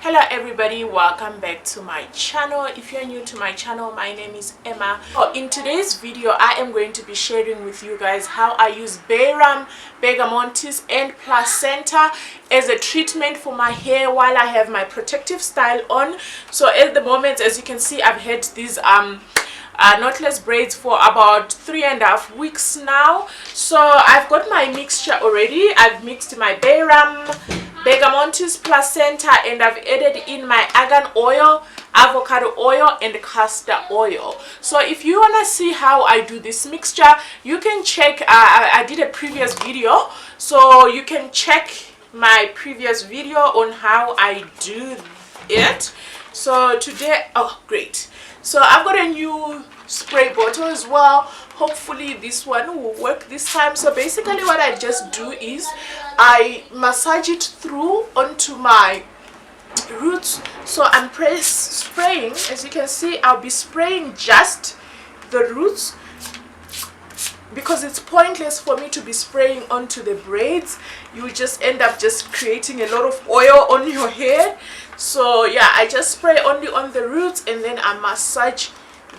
Hello everybody, welcome back to my channel. If you're new to my channel, my name is Emma. In today's video I am going to be sharing with you guys how I use Bay Rum, bergamontes and placenta as a treatment for my hair while I have my protective style on. So at the moment, as you can see, I've had these knotless braids for about 3.5 weeks now. So I've got my mixture already. I've mixed my Bay Rum, bergamontes, placenta, and I've added in my argan oil, avocado oil, and castor oil. So if you want to see how I do this mixture, you can check I did a previous video, so you can check my previous video on how I do it. So today, oh great, so I've got a new spray bottle as well. Hopefully this one will work this time. So basically what I just do is I massage it through onto my roots. So I'm spraying, as you can see, I'll be spraying just the roots because it's pointless for me to be spraying onto the braids. You just end up just creating a lot of oil on your hair. So yeah, I just spray only on the roots and then I massage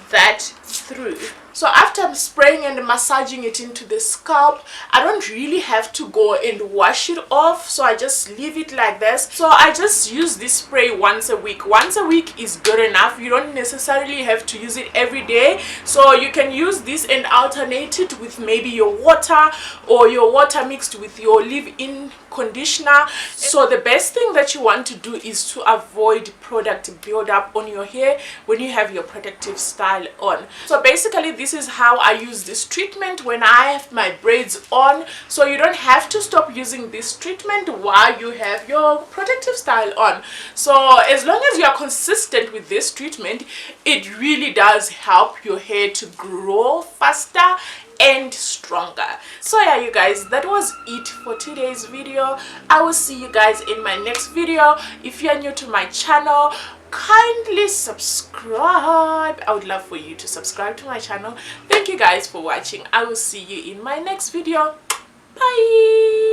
that through. So after I'm spraying and massaging it into the scalp, I don't really have to go and wash it off, so I just leave it like this. So I just use this spray once a week. Once a week is good enough. You don't necessarily have to use it every day. So you can use this and alternate it with maybe your water or your water mixed with your leave-in conditioner. So the best thing that you want to do is to avoid product buildup on your hair when you have your protective style on. So basically this is how I use this treatment when I have my braids on. So you don't have to stop using this treatment while you have your protective style on. So as long as you are consistent with this treatment, it really does help your hair to grow faster and stronger. So yeah, you guys, that was it for today's video. I will see you guys in my next video. If you're new to my channel, kindly subscribe. I would love for you to subscribe to my channel. Thank you guys for watching. I will see you in my next video. Bye.